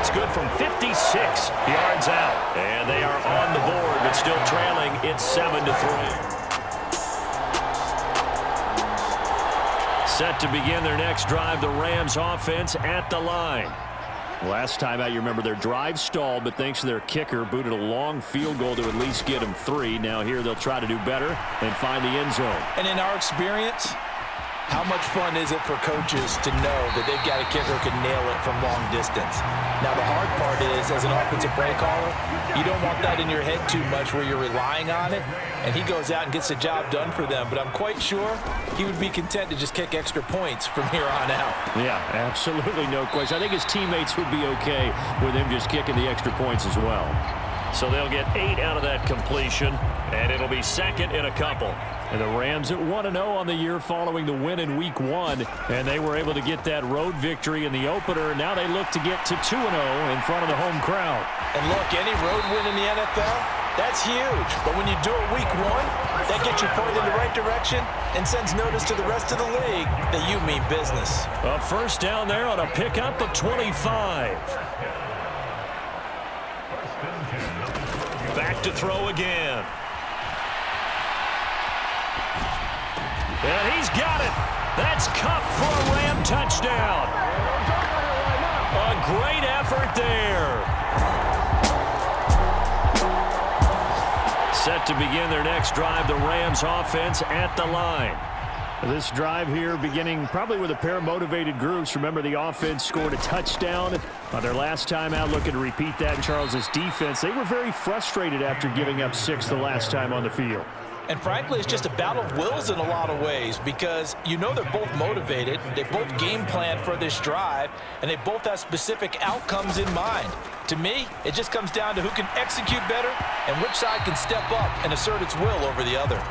That's good from 56 yards out. And they are on the board, but still trailing. It's 7-3. Set to begin their next drive, the Rams offense at the line. Last time out, you remember their drive stalled, but thanks to their kicker, booted a long field goal to at least get them 3. Now here they'll try to do better and find the end zone. And in our experience, how much fun is it for coaches to know that they've got a kicker who can nail it from long distance? Now, the hard part is, as an offensive play caller, you don't want that in your head too much where you're relying on it, and he goes out and gets the job done for them. But I'm quite sure he would be content to just kick extra points from here on out. Yeah, absolutely no question. I think his teammates would be okay with him just kicking the extra points as well. So they'll get 8 out of that completion, and it'll be second in a couple. And the Rams at 1-0 on the year following the win in Week 1. And they were able to get that road victory in the opener. Now they look to get to 2-0 in front of the home crowd. And look, any road win in the NFL, that's huge. But when you do it Week 1, that gets you pointed in the right direction and sends notice to the rest of the league that you mean business. A first down there on a pickup of 25. Back to throw again. And he's got it. That's Cup for a Ram touchdown. A great effort there. Set to begin their next drive, the Rams offense at the line. This drive here beginning probably with a pair of motivated groups. Remember, the offense scored a touchdown on their last time out. Looking to repeat that in Charles's defense. They were very frustrated after giving up 6 the last time on the field. And frankly, it's just a battle of wills in a lot of ways because you know they're both motivated, they both game plan for this drive, and they both have specific outcomes in mind. To me, it just comes down to who can execute better and which side can step up and assert its will over the other.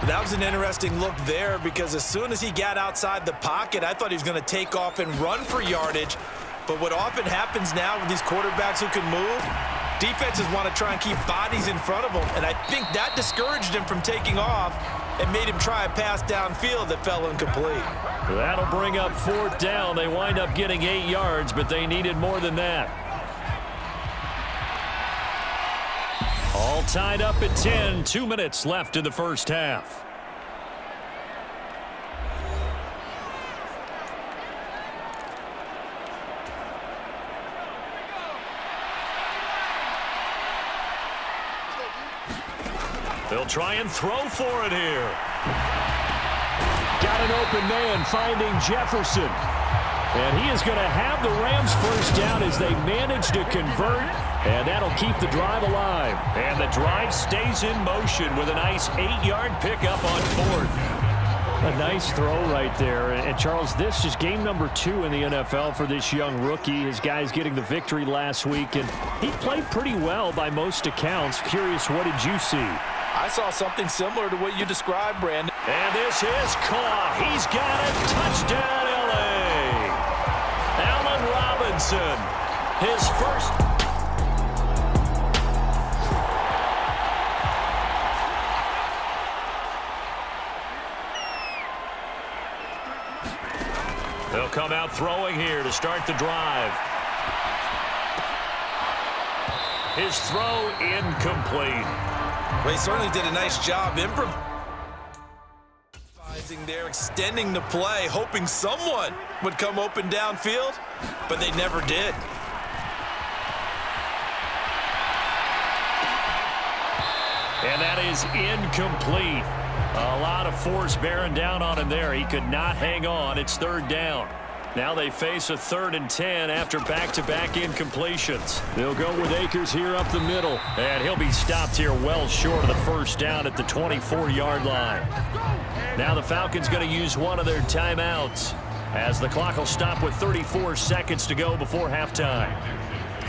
That was an interesting look there because as soon as he got outside the pocket, I thought he was going to take off and run for yardage. But what often happens now with these quarterbacks who can move, defenses want to try and keep bodies in front of them, and I think that discouraged him from taking off and made him try a pass downfield that fell incomplete. That'll bring up 4th down. They wind up getting 8 yards, but they needed more than that. All tied up at 10, 2 minutes left in the first half. They'll try and throw for it here. Got an open man finding Jefferson. And he is going to have the Rams first down as they manage to convert. And that'll keep the drive alive. And the drive stays in motion with a nice 8-yard pickup on 4th. A nice throw right there. And Charles, this is game number 2 in the NFL for this young rookie. His guys getting the victory last week. And he played pretty well by most accounts. Curious, what did you see? I saw something similar to what you described, Brandon. And this is caught. He's got it. Touchdown, L.A. Allen Robinson. His first. They'll come out throwing here to start the drive. His throw incomplete. Well, he certainly did a nice job improvising there, extending the play, hoping someone would come open downfield, but they never did. And that is incomplete. A lot of force bearing down on him there. He could not hang on. It's 3rd down. Now they face a 3rd and 10 after back-to-back incompletions. They'll go with Akers here up the middle. And he'll be stopped here well short of the first down at the 24-yard line. Now the Falcons going to use one of their timeouts as the clock will stop with 34 seconds to go before halftime.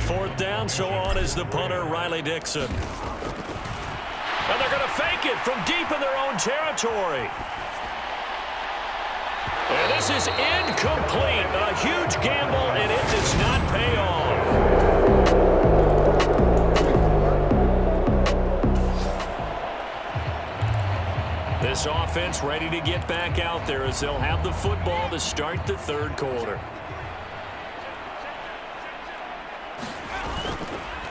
4th down, so on is the punter, Riley Dixon. And they're going to fake it from deep in their own territory. And this is incomplete. A huge gamble, and it does not pay off. This offense ready to get back out there as they'll have the football to start the 3rd quarter.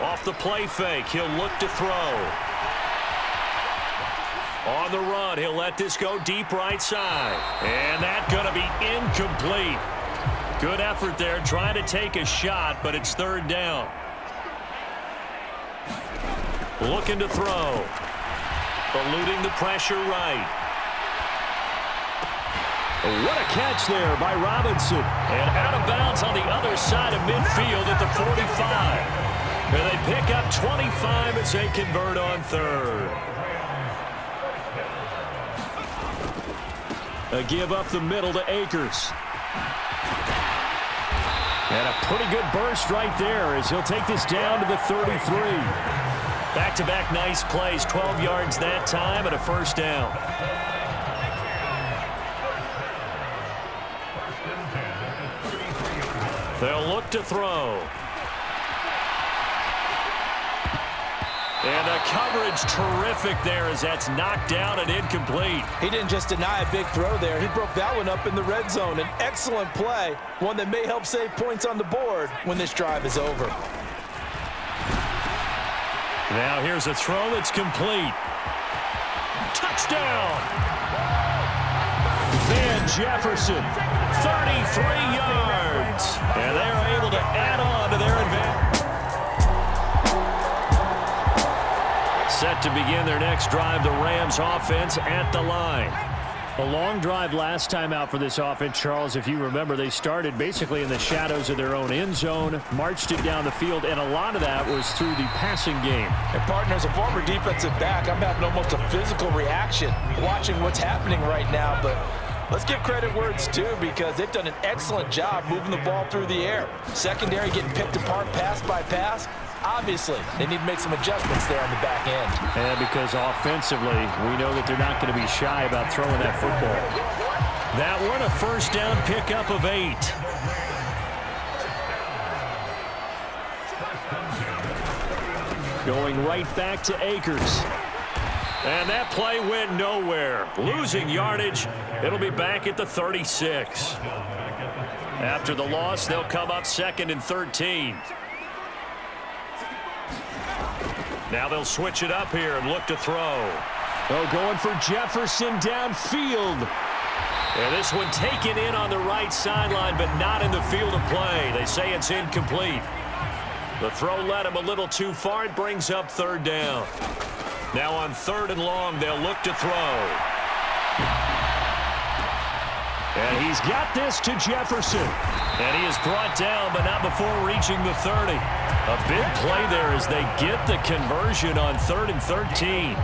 Off the play fake, he'll look to throw. On the run, he'll let this go deep right side. And that's going to be incomplete. Good effort there, trying to take a shot, but it's third down. Looking to throw. Eluding the pressure right. What a catch there by Robinson. And out of bounds on the other side of midfield at the 45. And they pick up 25 as they convert on third. A give up the middle to Akers. And a pretty good burst right there as he'll take this down to the 33. Back-to-back nice plays, 12 yards that time and a first down. They'll look to throw. And the coverage terrific there as that's knocked down and incomplete. He didn't just deny a big throw there. He broke that one up in the red zone. An excellent play, one that may help save points on the board when this drive is over. Now here's a throw that's complete. Touchdown! Van Jefferson, 33 yards. And they're able to add on to their advantage. Set to begin their next drive, the Rams offense at the line. A long drive last time out for this offense, Charles. If you remember, they started basically in the shadows of their own end zone, marched it down the field, and a lot of that was through the passing game. And partner, as a former defensive back, I'm having almost a physical reaction watching what's happening right now. But let's give credit where it's due because they've done an excellent job moving the ball through the air. Secondary getting picked apart pass by pass. Obviously, they need to make some adjustments there on the back end. And because offensively, we know that they're not going to be shy about throwing that football. That one, a first down pickup of 8. Going right back to Akers. And that play went nowhere. Losing yardage. It'll be back at the 36. After the loss, they'll come up 2nd and 13. Now they'll switch it up here and look to throw. Oh, going for Jefferson downfield. And this one taken in on the right sideline, but not in the field of play. They say it's incomplete. The throw led him a little too far. It brings up third down. Now on 3rd and long, they'll look to throw. And he's got this to Jefferson. And he is brought down, but not before reaching the 30. A big play there as they get the conversion on 3rd and 13.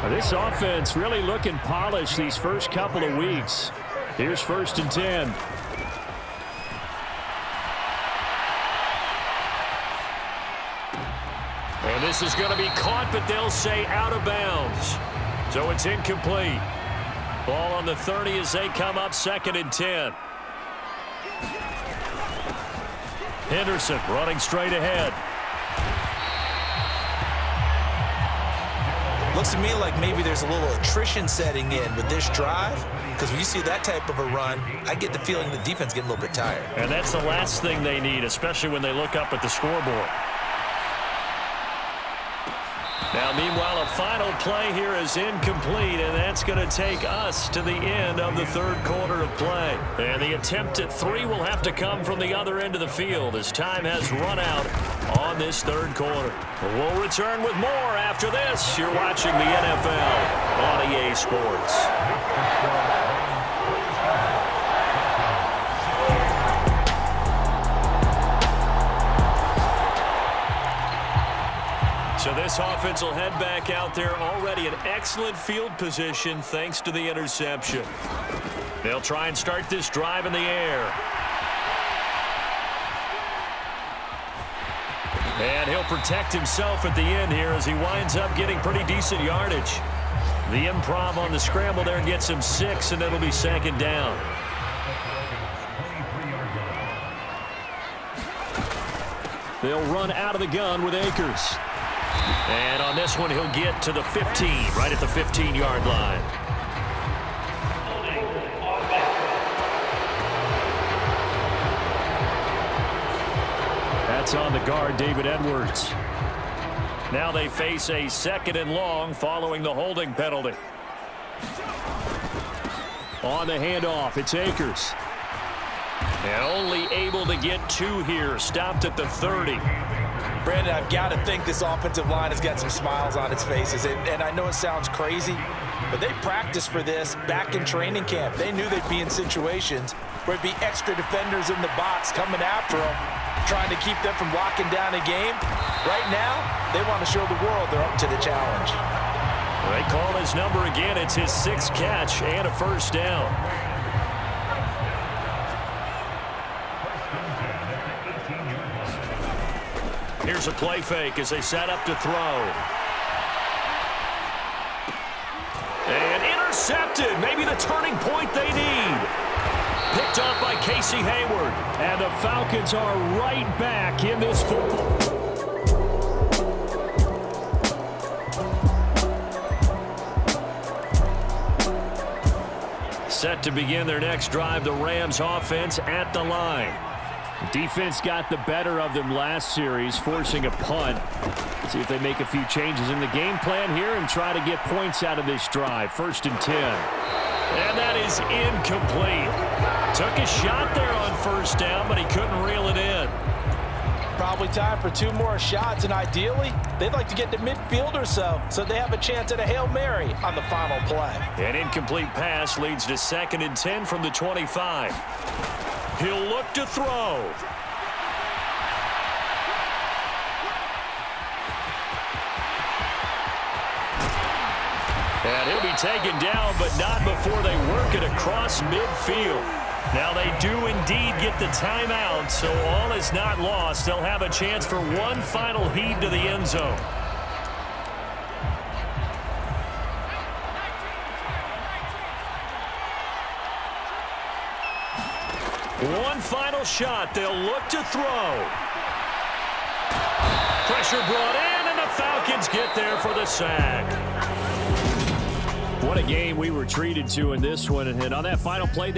This offense really looking polished these first couple of weeks. Here's 1st and 10. And this is going to be caught, but they'll say out of bounds. So it's incomplete. Ball on the 30 as they come up 2nd and 10. Henderson running straight ahead. Looks to me like maybe there's a little attrition setting in with this drive, because when you see that type of a run, I get the feeling the defense getting a little bit tired. And that's the last thing they need, especially when they look up at the scoreboard. Now, meanwhile, a final play here is incomplete, and that's going to take us to the end of the 3rd quarter of play. And the attempt at 3 will have to come from the other end of the field as time has run out on this 3rd quarter. We'll return with more after this. You're watching the NFL on EA Sports. So this offense will head back out there already in excellent field position thanks to the interception. They'll try and start this drive in the air. And he'll protect himself at the end here as he winds up getting pretty decent yardage. The improv on the scramble there gets him 6, and it'll be 2nd down. They'll run out of the gun with Akers. And on this one, he'll get to the 15, right at the 15-yard line. That's on the guard, David Edwards. Now they face a 2nd and long following the holding penalty. On the handoff, it's Akers. And only able to get 2 here. Stopped at the 30. Brandon, I've got to think this offensive line has got some smiles on its faces. And I know it sounds crazy, but they practiced for this back in training camp. They knew they'd be in situations where it'd be extra defenders in the box coming after them, trying to keep them from locking down a game. Right now, they want to show the world they're up to the challenge. They call his number again. It's his 6th catch and a 1st down. Here's a play fake as they set up to throw. And intercepted. Maybe the turning point they need. Picked up by Casey Hayward. And the Falcons are right back in this football. Set to begin their next drive, the Rams offense at the line. Defense got the better of them last series, forcing a punt. See if they make a few changes in the game plan here and try to get points out of this drive. 1st and 10. And that is incomplete. Took a shot there on 1st down, but he couldn't reel it in. Probably time for 2 more shots, and ideally, they'd like to get to midfield or so they have a chance at a Hail Mary on the final play. An incomplete pass leads to 2nd and 10 from the 25. He'll look to throw. And he'll be taken down, but not before they work it across midfield. Now they do indeed get the timeout, so all is not lost. They'll have a chance for one final heave to the end zone. One final shot. They'll look to throw. Pressure brought in, and the Falcons get there for the sack. What a game we were treated to in this one. And on that final play,